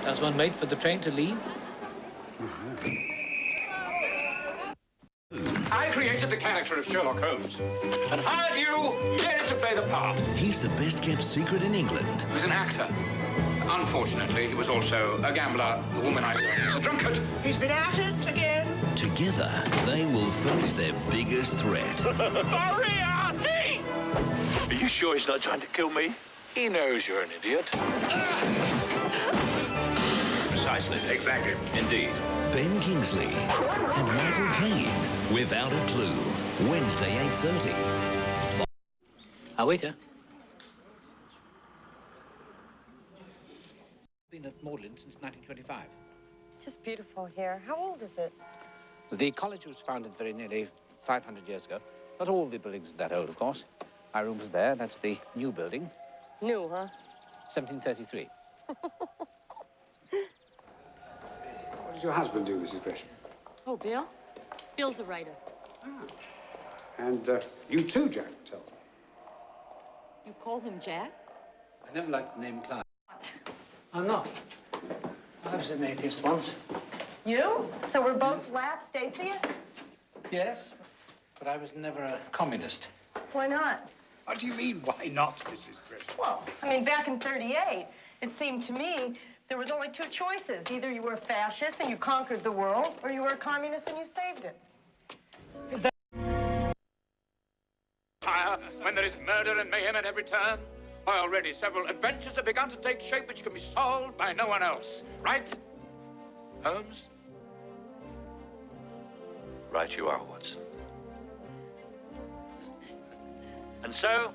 Does one wait for the train to leave? I created the character of Sherlock Holmes and hired you merely to play the part. He's the best-kept secret in England. He was an actor. Unfortunately, he was also a gambler, a womanizer, a drunkard. He's been at it again. Together, they will face their biggest threat. Moriarty! Are you sure he's not trying to kill me? He knows you're an idiot. Precisely. Exactly. Indeed. Ben Kingsley and Michael Caine, Without a Clue. Wednesday, 8:30. Waiter. Been at Magdalen since 1925. Just beautiful here. How old is it? The college was founded very nearly 500 years ago. Not all the buildings are that old, of course. My room is there. That's the new building. New, huh? 1733. What does your husband do, Mrs. Gresham? Oh, Bill? Bill's a writer. And you too, Jack, tell me. You call him Jack? I never liked the name Clark. I'm not. I was an atheist once. You? So we're both lapsed atheists? Yes, but I was never a communist. Why not? What do you mean, why not, Mrs. Gresham? Well, I mean, back in '38, it seemed to me there was only two choices. Either you were a fascist and you conquered the world, or you were a communist and you saved it. When there is murder and mayhem at every turn, why already several adventures have begun to take shape which can be solved by no one else. Right, Holmes? Right you are, Watson. And so,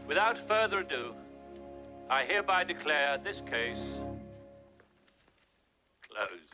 without further ado, I hereby declare this case closed.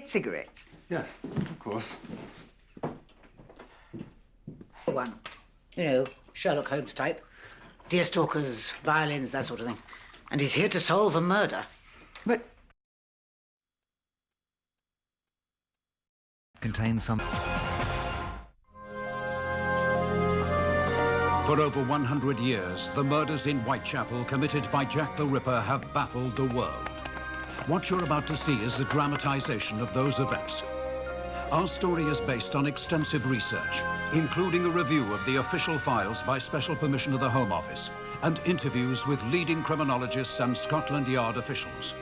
Cigarettes. Yes, of course. One. You know, Sherlock Holmes type. Deerstalkers, violins, that sort of thing. And he's here to solve a murder. But... Contains some... For over 100 years, the murders in Whitechapel committed by Jack the Ripper have baffled the world. What you're about to see is the dramatization of those events. Our story is based on extensive research, including a review of the official files by special permission of the Home Office and interviews with leading criminologists and Scotland Yard officials.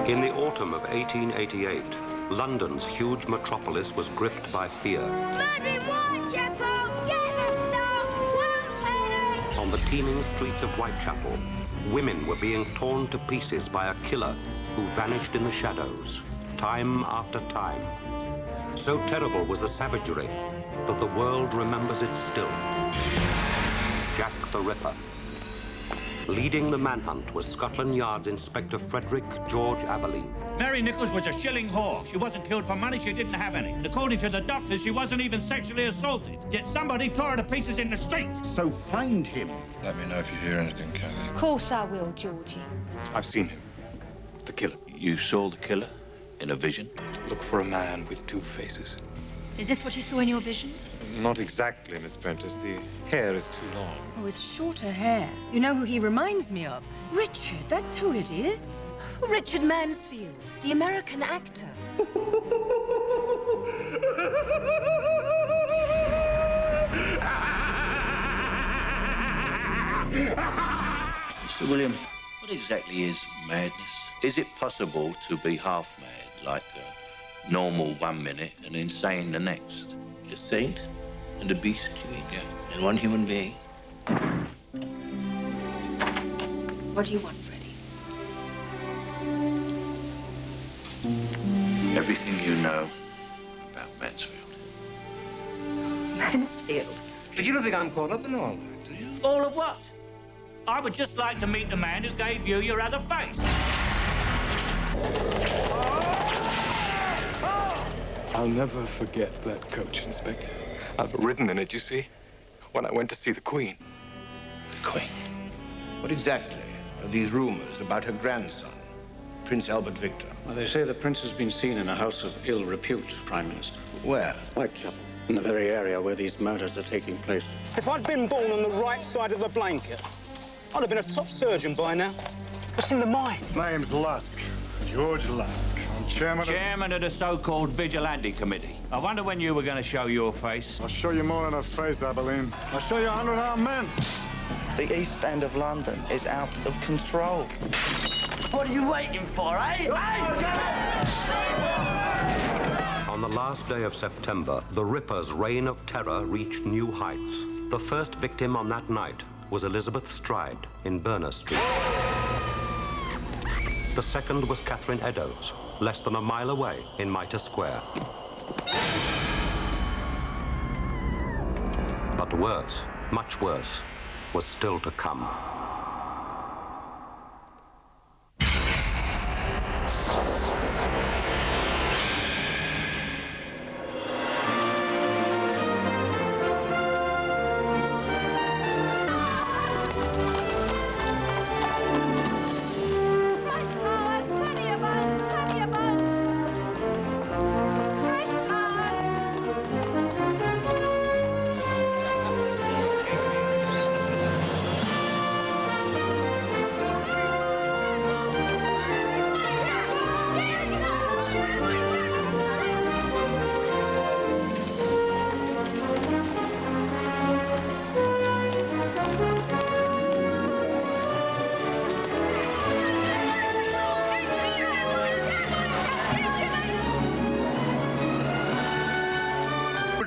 In the autumn of 1888, London's huge metropolis was gripped by fear. Murder in Whitechapel! Get the stuff! 1 penny! On the teeming streets of Whitechapel, women were being torn to pieces by a killer who vanished in the shadows, time after time. So terrible was the savagery that the world remembers it still. Jack the Ripper. Leading the manhunt was Scotland Yard's Inspector Frederick George Aberline. Mary Nichols was a shilling whore. She wasn't killed for money, she didn't have any. And according to the doctors, she wasn't even sexually assaulted. Yet somebody tore her to pieces in the street. So find him. Let me know if you hear anything, Kathy. Of course I will, Georgie. I've seen him. The killer. You saw the killer in a vision? Look for a man with 2 faces. Is this what you saw in your vision? Not exactly, Miss Prentice. The hair is too long. Oh, it's shorter hair. You know who he reminds me of? Richard, that's who it is. Richard Mansfield, the American actor. Mr. Williams, What exactly is madness? Is it possible to be half mad, like normal 1 minute and insane the next? A saint and a beast, you mean? Yeah. And one human being. What do you want, Freddie? Everything you know about Mansfield. Mansfield? But you don't think I'm caught up in all that, do you? All of what? I would just like to meet the man who gave you your other face. I'll never forget that coach, Inspector. I've ridden in it, you see, when I went to see the Queen. The Queen? What exactly are these rumors about her grandson, Prince Albert Victor? Well, they say the prince has been seen in a house of ill repute, Prime Minister. Where? Whitechapel, in the very area where these murders are taking place. If I'd been born on the right side of the blanket, I'd have been a top surgeon by now. What's in the mind? My name's Lusk, George Lusk. I'm Chairman of the so-called Vigilante Committee. I wonder when you were going to show your face. I'll show you more than a face, Abilene. I'll show you 100 armed men. The East End of London is out of control. What are you waiting for, eh? On the last day of September, the Ripper's reign of terror reached new heights. The first victim on that night was Elizabeth Stride in Berners Street. The second was Catherine Eddowes, less than a mile away in Mitre Square. But worse, much worse, was still to come.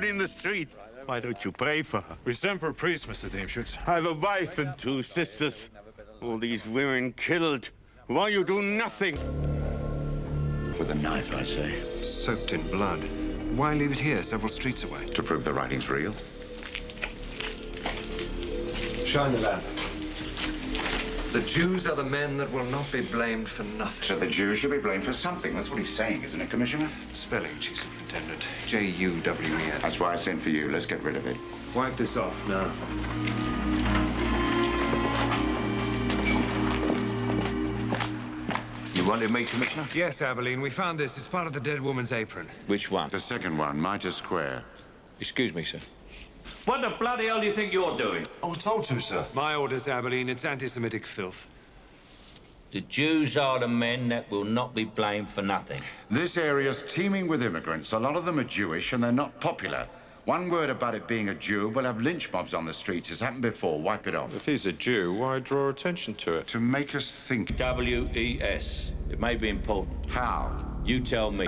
In the street. Why don't you pray for her? We sent for a priest, Mr. Deemschutz. I have a wife and 2 sisters. All these women killed. Why you do nothing? With a knife, I say. Soaked in blood. Why leave it here, several streets away? To prove the writing's real. Shine the lamp. The Jews are the men that will not be blamed for nothing. So the Jews should be blamed for something. That's what he's saying, isn't it, Commissioner? Spelling, Chief Superintendent. J-U-W-E-N. That's why I sent for you. Let's get rid of it. Wipe this off now. You wanted me, Commissioner? Yes, Abilene. We found this. It's part of the dead woman's apron. Which one? The second one, Mitre Square. Excuse me, sir. What the bloody hell do you think you're doing? I was told to, sir. My orders, Abilene. It's anti-Semitic filth. The Jews are the men that will not be blamed for nothing. This area's teeming with immigrants. A lot of them are Jewish, and they're not popular. One word about it being a Jew, we'll have lynch mobs on the streets. It's happened before. Wipe it off. If he's a Jew, why draw attention to it? To make us think. W-E-S. It may be important. How? You tell me.